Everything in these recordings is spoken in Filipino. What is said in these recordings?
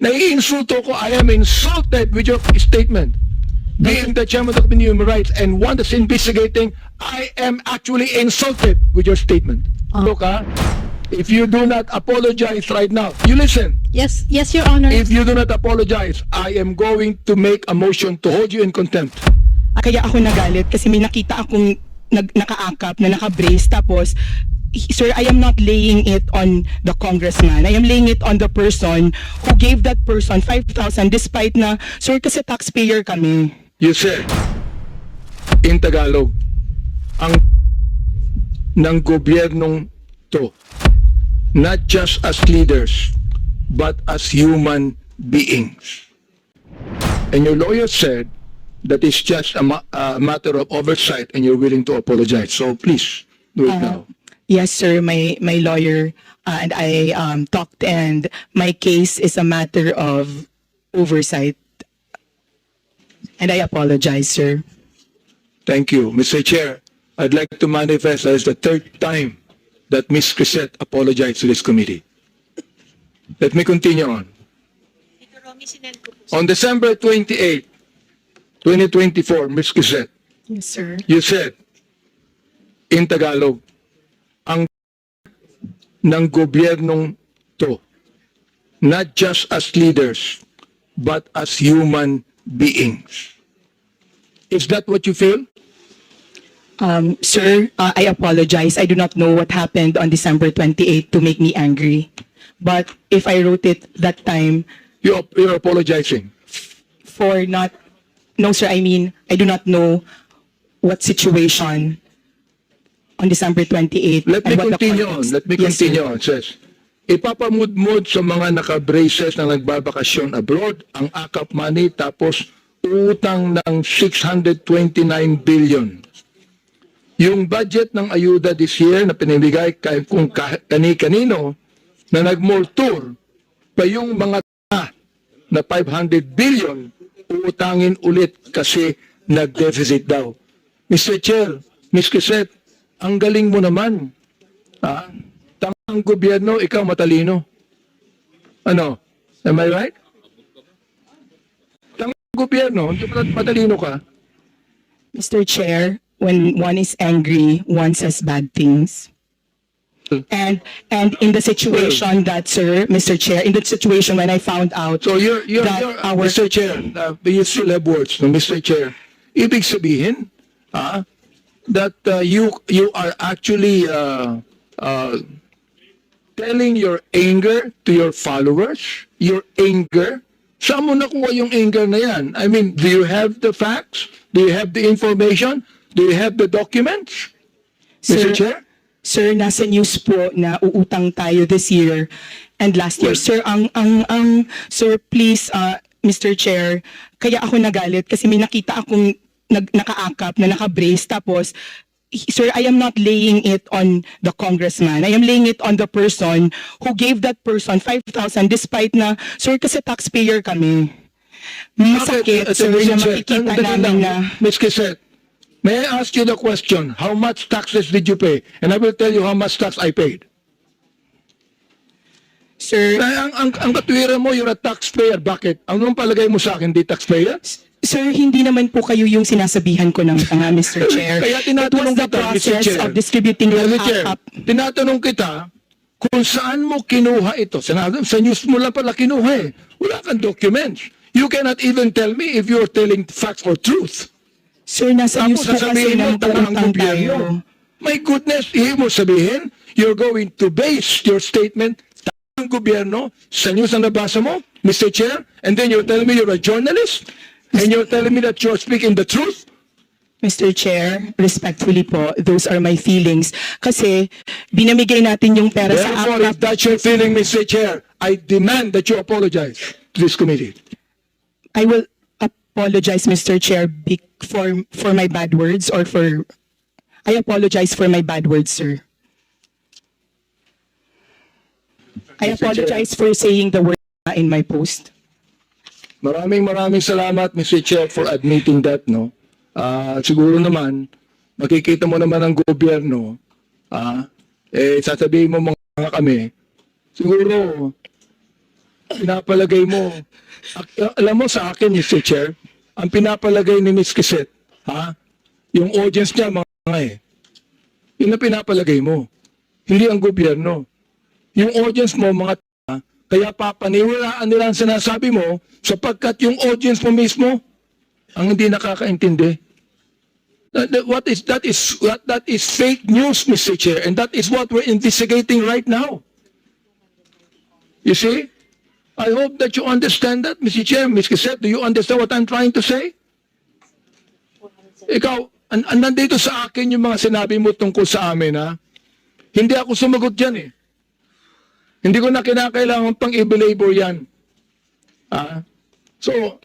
Naiinsulto ko, I am insulted with your statement. Being the chairman of the Committee on Human Rights and one that's investigating, I am actually insulted with your statement. Look, if you do not apologize right now, you listen. Yes, yes, Your Honor. If you do not apologize, I am going to make a motion to hold you in contempt. Kaya ako nagalit kasi may nakita akong nakaangkap na nakabrace tapos sir, I am not laying it on the congressman. I am laying it on the person who gave that person 5,000 despite na, sir, kasi taxpayer kami. You said, in Tagalog, ang ng gobyernong to, not just as leaders, but as human beings. And your lawyer said that it's just a matter of oversight and you're willing to apologize. So please, do it now. Yes, sir, my lawyer and I talked and my case is a matter of oversight. And I apologize, sir. Thank you. Mr. Chair, I'd like to manifest that it's the third time that Ms. Crisette apologized to this committee. Let me continue on. On December 28, 2024, Ms. Crisette, Yes, sir. you said, in Tagalog, ang ng gobyernong to, not just as leaders, but as human beings. Is that what you feel? Sir, I apologize. I do not know what happened on December 28 to make me angry. But if I wrote it that time You're apologizing. for not, no, sir, I mean, I do not know what situation on December 28. Let me and what the continue on. context. Let me Yes, sir. continue on. Says, ipapamudmud sa mga naka-braces na nagbabakasyon abroad ang AKAP money tapos utang ng 629 billion. Yung budget ng ayuda this year na pinibigay kung kani-kanino na nag-mall tour pa yung mga na 500 billion uutangin ulit kasi nag-deficit daw. Mr. Chair, Ms. Crisette, ang galing mo naman. Tangang gobyerno, ikaw matalino. Ano? Am I right? Tangang gobyerno, matalino ka. Mr. Chair, when one is angry, one says bad things. And in the situation that, sir, Mr. Chair, in the situation when I found out So you're that our Mr. Chair, you still have words, no, Mr. Chair. Ibig sabihin, that you are actually telling your anger to your followers, your anger. Saan mo nakuha yung anger na yan? I mean, do you have the facts? Do you have the information? Do you have the documents? Mr. Chair? Sir, nasa news po na uutang tayo this year and last year. Sir, sir, please, Mr. Chair, kaya ako nagalit kasi may nakita akong nakaangkap na nakabrace tapos sir, I am not laying it on the congressman. I am laying it on the person who gave that person 5,000 despite na, sir, kasi taxpayer kami. Masakit, sir, na makikita namin na... Ms. Crisette, may I ask you the question, how much taxes did you pay? And I will tell you how much tax I paid. Sir, Ang katwiran mo, you're a taxpayer. Bakit? Anong palagay mo sa akin, di taxpayer? sir, hindi naman po kayo yung sinasabihan ko ng Mr. Chair. Kaya It was tinatanong the kita, Mr. process Chair. of distributing the Mr. Chair, backup. tinatanong kita kung saan mo kinuha ito. Sa news mo lang pala kinuha eh. Wala kang documents. You cannot even tell me if you're telling facts or truth. Sir, nasa news Tapos po kasi sasabihin mo, ng tangang utang gobyerno. tayo. My goodness, ibig mo sabihin, you're going to base your statement tangang gobyerno sa news na nabasa mo, Mr. Chair, and then you're telling me you're a journalist, and you're telling me that you're speaking the truth? Mr. Chair, respectfully po, those are my feelings. Kasi binamigay natin yung pera sa Therefore, if AKAP. that's your feeling, Mr. Chair, I demand that you apologize to this committee. I will apologize, Mr. Chair, for my bad words or for... I apologize for my bad words, sir. I apologize for saying the word in my post. Maraming salamat, Mr. Chair, for admitting that, no? Siguro naman, makikita mo naman ang gobyerno, sasabihin mo mga kami, siguro, pinapalagay mo, alam mo sa akin, Mr. Chair, ang pinapalagay ni Ms. Quisette, ha? Yung audience niya, mga eh. Yun ang pinapalagay mo. Hindi ang gobyerno. Yung audience mo, mga kaya papaniwalaan nila ang sinasabi mo sapagkat yung audience mo mismo ang hindi nakakaintindi. That is fake news, Mr. Chair, and that is what we're investigating right now. You see? I hope that you understand that, Mr. Chair. Ms. Quisette, do you understand what I'm trying to say? Ikaw, nandito sa akin yung mga sinabi mo tungkol sa amin, ha? Hindi ako sumagot dyan, eh. Hindi ko na kinakailangan pang i-belabor yan. So,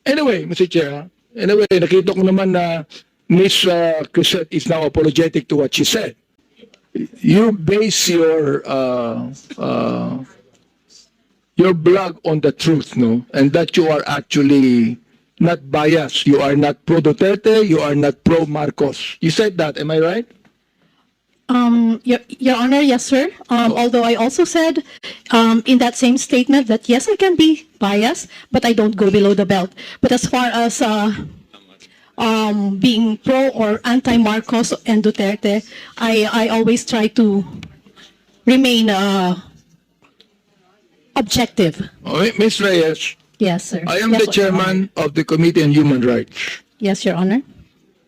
anyway, Mr. Chair, anyway, nakita ko naman na Ms. Quisette is now apologetic to what she said. You base your blog on the truth, no? And that you are actually not biased. You are not pro Duterte, you are not pro Marcos. You said that, am I right? Your Honor, yes, sir. Although I also said in that same statement that yes, I can be biased, but I don't go below the belt. But as far as being pro or anti-Marcos and Duterte, I always try to remain objective. Okay, Ms. Reyes, Yes, sir. I am Yes, the chairman of the Committee on Human Rights. Yes, Your Honor.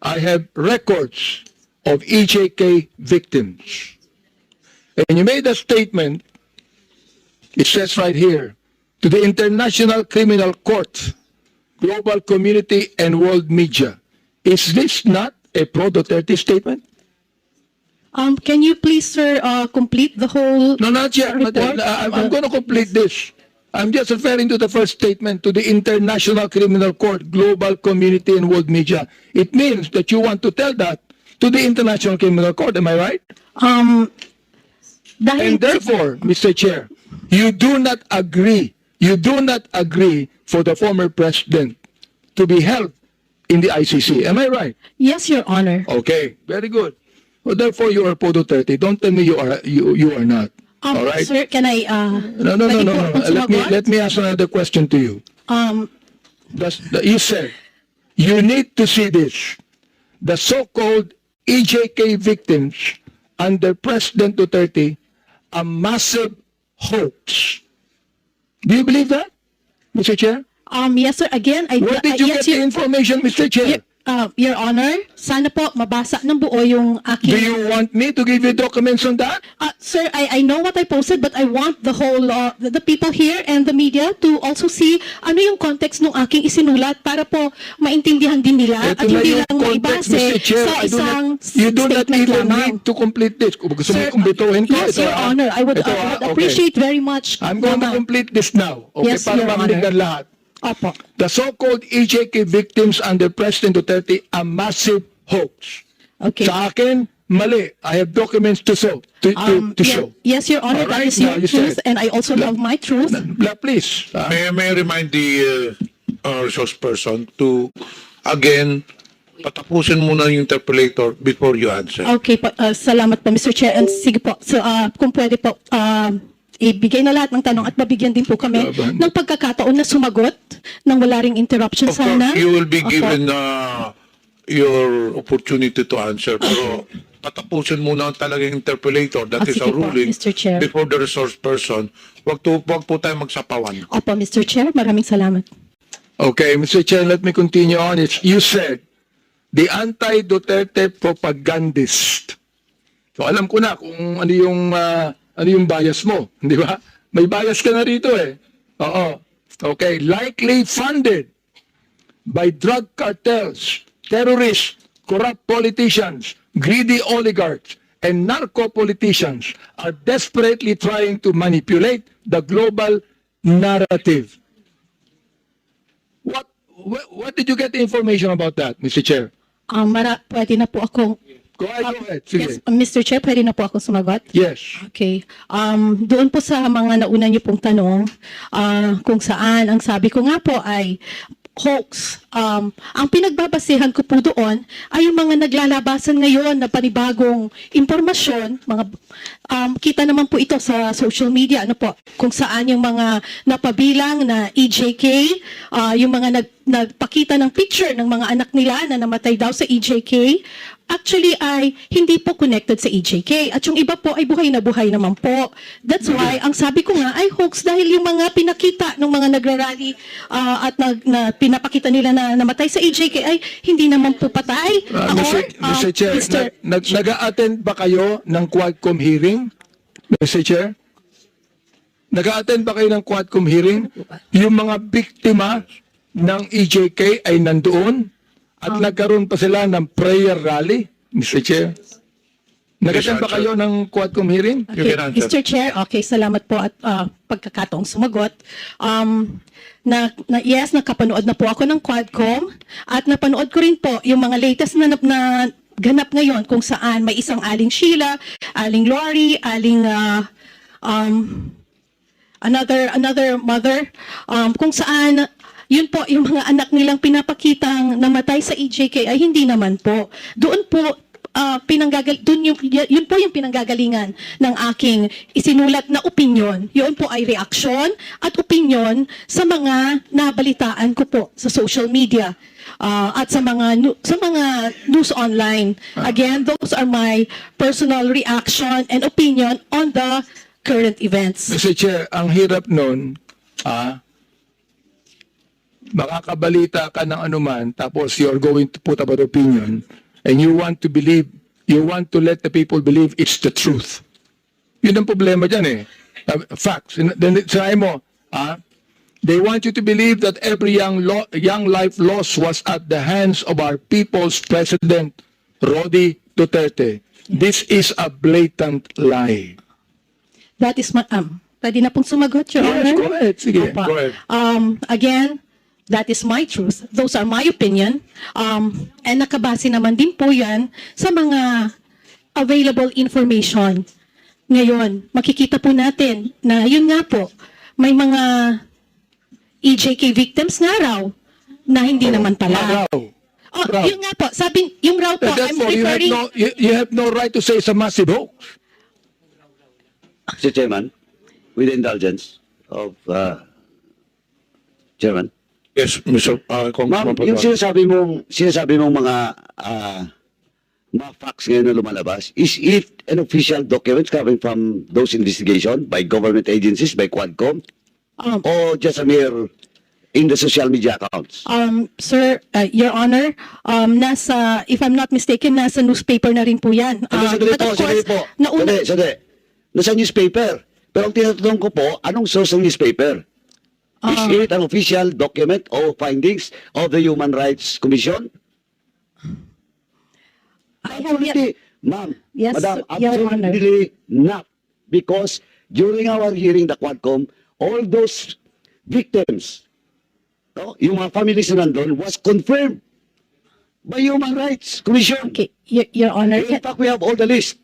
I have records of EJK victims. And you made a statement, it says right here, to the International Criminal Court, global community, and world media. Is this not a pro-Duterte statement? Can you please, sir, complete the whole No, not yet. report? I'm going to complete this. I'm just referring to the first statement, to the International Criminal Court, global community, and world media. It means that you want to tell that to the International Criminal Court, am I right? Dahil And therefore, Mr. Chair, you do not agree for the former president to be held in the ICC. Am I right? yes, Your Honor. Okay, very good. Well, therefore, you are Podo 30. Don't tell me you are not. All right? Sir, can I No. pwede po akong sumagot? Let me ask another question to you. You said you need to see this. The so-called EJK victims under President Duterte, a massive hoax. Do you believe that, Mr. Chair? Yes, sir. Again, Where did you yes, get the information, Mr. Chair? Your Honor, sana po mabasa ng buo yung Do aking... you want me to give you documents on that? Sir, I know what I posted, but I want the whole, the people here and the media to also see ano yung context ng aking isinulat para po maintindihan din nila Ito at na hindi yung lang context, maibase Mr. Chair. sa isang You do not statement even lamang. need to complete this. Kung gusto mo Sir, kumbituhin ko, yes, ito, Your Honor, I would okay. appreciate very much. I'm going to Mama. complete this now. Okay, Yes, para Your marinig Honor. ng lahat. Opo. The so-called EJK victims under President Duterte, a massive hoax. Okay. Sa akin, mali. I have documents to show. Yes, Your Honor, All right, that is now your you truth, said- and I also have my truth. Please. May I remind the resource person to, again, patapusin muna yung interpolator before you answer. Okay po, salamat po Mr. Chair, and sige po, so, kung pwede po, ibigay na lahat ng tanong at mabigyan din po kami Laban. ng pagkakataon na sumagot nang wala ring interruption Of sana. course, you will be Opo. given your opportunity to answer. Pero patapusin muna talaga yung interpolator. That is Sige a po, ruling Mr. Chair. before the resource person. Wag po tayo magsapawan. Opo, Mr. Chair, maraming salamat. Okay, Mr. Chair, let me continue on. You said, the anti-Duterte propagandist. So alam ko na kung ano yung bias mo, di ba? May bias ka na rito eh. Oo. Okay, likely funded by drug cartels, terrorists, corrupt politicians, greedy oligarchs, and narco-politicians are desperately trying to manipulate the global narrative. What did you get the information about that, Mr. Chair? Pwede na po akong, Go ahead. yes, Sige. Mr. Chair, pwede na po ako sumagot? Yes. Okay. Doon po sa mga nauna niyo pong tanong, kung saan, ang sabi ko nga po ay hoax. Ang pinagbabasehan ko po doon ay yung mga naglalabasan ngayon na panibagong impormasyon, mga kita naman po ito sa social media, ano po, kung saan yung mga napabilang na EJK, yung mga nagpakita ng picture ng mga anak nila na namatay daw sa EJK, actually ay hindi po connected sa EJK. At yung iba po ay buhay na buhay naman po. That's why, ang sabi ko nga ay hoax dahil yung mga pinakita ng mga nagrarally at na pinapakita nila na namatay sa EJK ay hindi naman po patay. Mr. Chair, nag-a-attend ba kayo ng Quadcom hearing? Mr. Chair? Nag-a-attend ba kayo ng Quadcom hearing? Yung mga biktima ng EJK ay nandoon at nagkaroon pa sila ng prayer rally, Mr. Chair. Nag-attend ba kayo ng Quadcom hearing? You Okay, can answer. Mr. Chair, okay, salamat po at pagkakataong sumagot. Yes, nakapanood na po ako ng Quadcom at napanood ko rin po yung mga latest na ganap ngayon kung saan may isang Aling Sheila, Aling Lori, Aling another mother, kung saan yun po yung mga anak nilang pinapakitang namatay sa EJK ay hindi naman po. Doon po yun po yung pinanggagalingan ng aking isinulat na opinyon. Yun po ay reaksyon at opinyon sa mga nabalitaan ko po sa social media at sa mga news online. Again, those are my personal reaction and opinion on the current events. Mr. Chair, ang hirap nun, makakabalita ka ng anuman, tapos you're going to put up an opinion, and you want to let the people believe it's the truth. Yun ang problema dyan eh. Facts. Then sinabi mo, they want you to believe that every young life lost was at the hands of our people's president, Rodi Duterte. This is a blatant lie. That is my, pwede na pong sumagot, Your Yes, Honor? go ahead. Sige. Opo. Go ahead. Again, that is my truth. Those are my opinion. And nakabase naman din po yan sa mga available information. Ngayon, makikita po natin na yun nga po, may mga EJK victims nga raw na hindi naman pala. Raw. Raw. Yun nga po, sabi, yung raw po, I'm Therefore, referring... you have no right to say it's a massive hoax. Mr. Chairman, with the indulgence of Chairman. Yes, Mr. Ma'am, Congressman yung Paduano. sinasabi mong mga facts ngayon na lumalabas, is it an official document coming from those investigation by government agencies, by Quadcom, or just a mere in the social media accounts? Sir, Your Honor, if I'm not mistaken, nasa newspaper na rin po yan. Sandali But of course, po. nauna, Sandali. Nasa newspaper. Pero ang tinatanong ko po, anong source ng newspaper? Is it an official document or findings of the Human Rights Commission? I have yet, Absolutely, ma'am. Yes, Madam, Your Honor. absolutely not. Because during our hearing, the Quadcom, all those victims, yung mga families na nandun, was confirmed by Human Rights Commission. okay, Your Honor, In fact, we have all the list.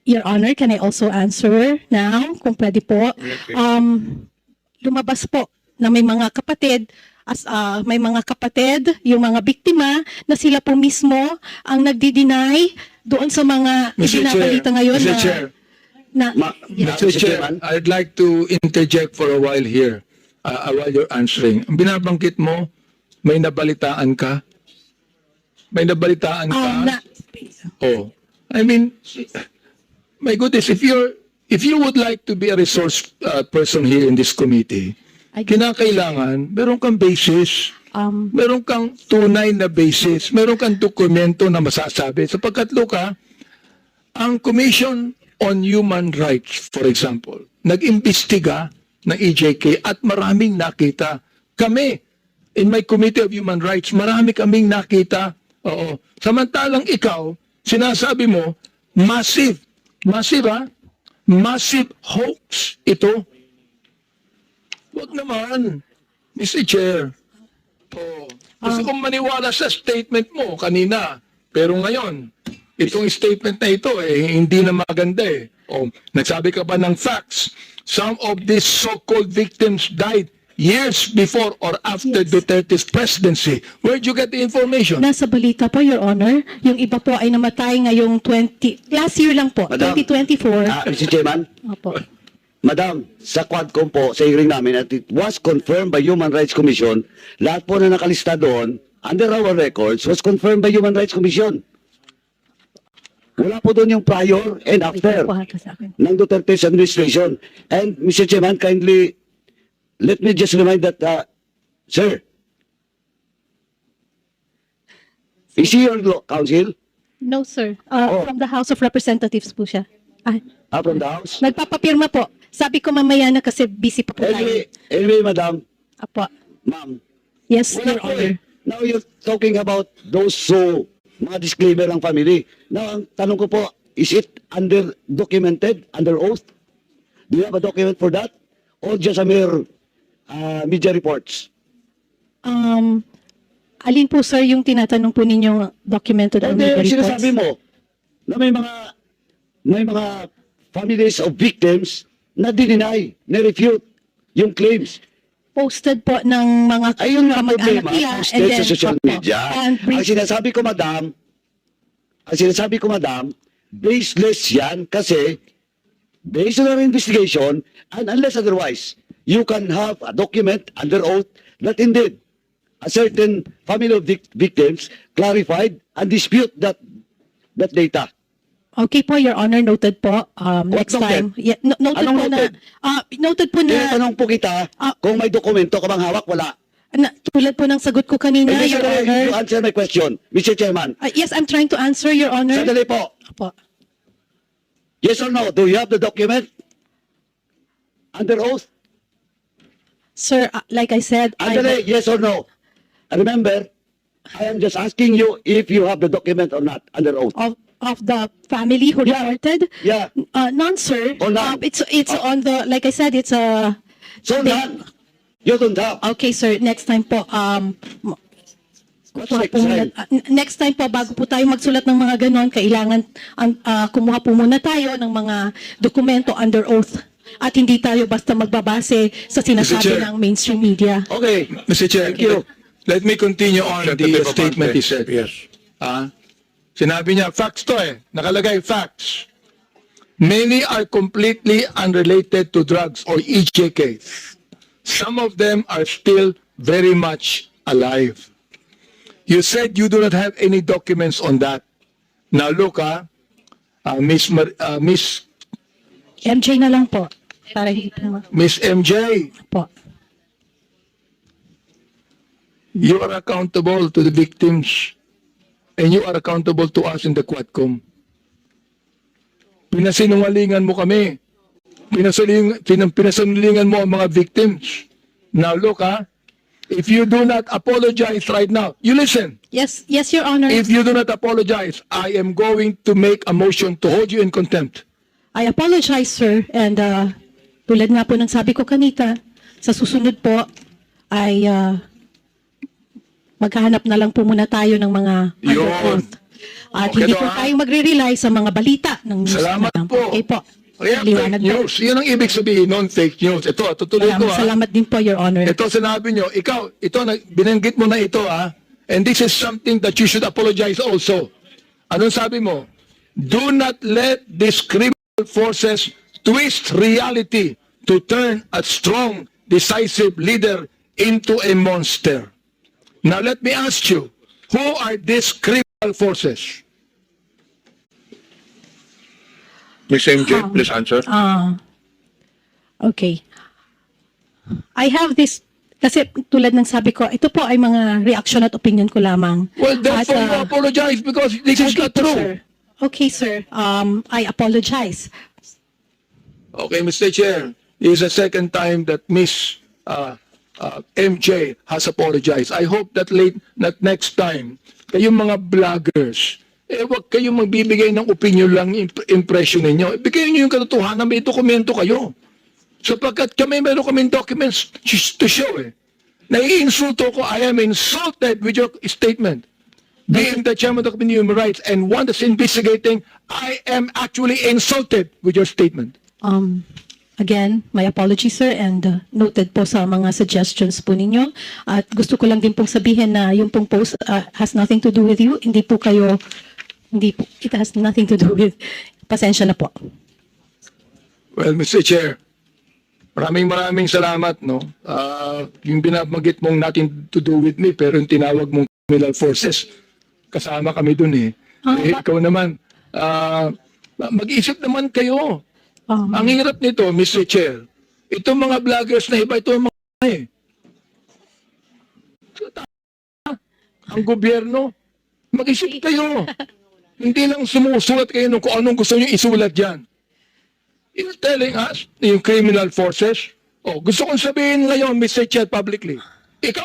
Your Honor, can I also answer now, kung pwede po? Lumabas po na may mga kapatid, yung mga biktima, na sila po mismo ang nagdi-deny doon sa mga ibinabalita ngayon Mr. na... Chair, Mr. Mr. Chair, I'd like to interject for a while here while you're answering. Ang binabanggit mo, may nabalitaan ka? May nabalitaan ka? Oh, I mean, my goodness, if you would like to be a resource person here in this committee, kinakailangan meron kang basis, meron kang tunay na basis, meron kang dokumento na masasabi. Sapagkat, Luka, ang Commission on Human Rights, for example, nag-imbestiga ng EJK at maraming nakita. Kami, in my Committee of Human Rights, marami kaming nakita. Oo. Samantalang ikaw, sinasabi mo, massive hoax ito. Wag naman, Mr. Chair. Oh, gusto kong maniwala sa statement mo kanina. Pero ngayon, itong statement na ito, hindi na maganda eh. Oh, nagsabi ka pa ng facts. Some of these so-called victims died years before or after Duterte's presidency. Where'd you get the information? Nasa balita po, Your Honor. Yung iba po ay namatay ngayong last year lang po, Madam. 2024. Mr. Chairman, Opo. Madam, sa Quadcom po, sa hearing namin, at it was confirmed by Human Rights Commission, lahat po na nakalista doon, under our records, was confirmed by Human Rights Commission. Wala po doon yung prior and after Kuha ka sa akin. ng Duterte's administration. And Mr. Chairman, kindly, let me just remind that, sir, is he your counsel No, sir. Oh. From the House of Representatives po siya. Ah, from the House? nagpapapirma po. Sabi ko mamaya na kasi busy pa po tayo. Anyway, madam, Apo. ma'am, Yes, wala Your po Honor. eh. Now you're talking about those mga disclaimer ng family. Now, ang tanong ko po, is it documented, under oath? Do you have a document for that? Or just a mere media reports? Alin po, sir, yung tinatanong po ninyong documented on Hindi, media yung sinasabi reports? mo na may mga families of victims na dineny, na-refute yung claims. Posted po ng mga Ayun nga kamag-anak problema, nila. posted sa social Opo. media. And Ang sinasabi ko, madam, baseless yan kasi based on our investigation and unless otherwise, you can have a document under oath that indeed a certain family of victims clarified and dispute that data. Okay po, Your Honor, noted po. Next noted? time. Yeah, noted Anong po noted? noted po na, Tinatanong po kita kung may dokumento ka bang hawak, wala. tulad po ng sagot ko kanina, And Your you Honor. answer my question, Mr. Chairman. Yes, I'm trying to answer, Your Honor. Sandali po. Opo. Yes or no? Do you have the document? Under oath? Sir, like I said, Andale, yes or no? Remember, I am just asking you if you have the document or not under oath. of the family who Yeah. reported? Yeah. None, sir. Oh, none. It's on the, like I said, it's a... So none. You don't have. Okay, sir. Next time po, What's kuha next po muna- time? next time po, bago po tayo magsulat ng mga ganon, kailangan kumuha po muna tayo ng mga dokumento under oath. At hindi tayo basta magbabase sa sinasabi Chair. ng mainstream media. Okay. Mr. Chair, Thank you. let me continue on the Representative statement he Abante. said. Yes. Sinabi niya, facts to nakalagay facts. Many are completely unrelated to drugs or EJK. Some of them are still very much alive. You said you do not have any documents on that. Now look, Miss MJ na lang po. Para hindi po Miss MJ, po. you are accountable to the victims and you are accountable to us in the Quadcom. Pinasinungalingan mo kami. Pinasinungalingan mo ang mga victims. Now look, if you do not apologize right now, you listen. Yes, Your Honor. If you do not apologize, I am going to make a motion to hold you in contempt. I apologize, sir. And tulad nga po ng sabi ko kanita, sa susunod po ay maghahanap na lang po muna tayo ng mga Yun. under oath. At Okay hindi daw, po ha? tayo magre-rely sa mga balita ng news. Salamat na lang. po. Okay po. Kaya Liwanag fake po. news. Yan ang ibig sabihin, non-fake news. Ito, tutuloy ko. Salamat din po, Your Honor. Ito sinabi nyo, ikaw, binanggit mo na ito, and this is something that you should apologize also. Anong sabi mo? Do not let these criminal forces twist reality to turn a strong, decisive leader into a monster. Now let me ask you, who are these criminal forces? Miss MJ, please answer. Okay. I have this, kasi tulad ng sabi ko, ito po ay mga reaction at opinion ko lamang. Well, therefore At, you apologize because this is okay not po, true. sir. Okay, sir. I apologize. Okay, Mr. Chair, this is the second time that Miss MJ has apologized. I hope that next time, kayong mga vloggers, wag kayong magbibigay ng opinion lang, impression ninyo. Ibigay niyo yung katotohanan, may dokumento kayo. Sapagkat meron kaming documents to show Naiinsulto ko, I am insulted with your statement. Being the chairman of the Committee on Human Rights and one that's investigating, I am actually insulted with your statement. Again, my apologies, sir, and noted po sa mga suggestions po ninyo. At gusto ko lang din pong sabihin na yung pong post has nothing to do with you. Hindi po, it has nothing to do with, pasensya na po. Well, Mr. Chair, maraming salamat, no? Yung binabanggit mong nothing to do with me, pero yung tinawag mong criminal forces, kasama kami dun eh. Ikaw naman, mag-isip naman kayo. Ang hirap nito, Mr. Chair, itong mga vloggers na iba, ito ang mga ang gobyerno, mag-isip kayo. Hindi lang sumusulat kayo ng kung anong gusto nyo isulat dyan. You're telling us, yung criminal forces, gusto kong sabihin ngayon, Mr. Chair, publicly, ikaw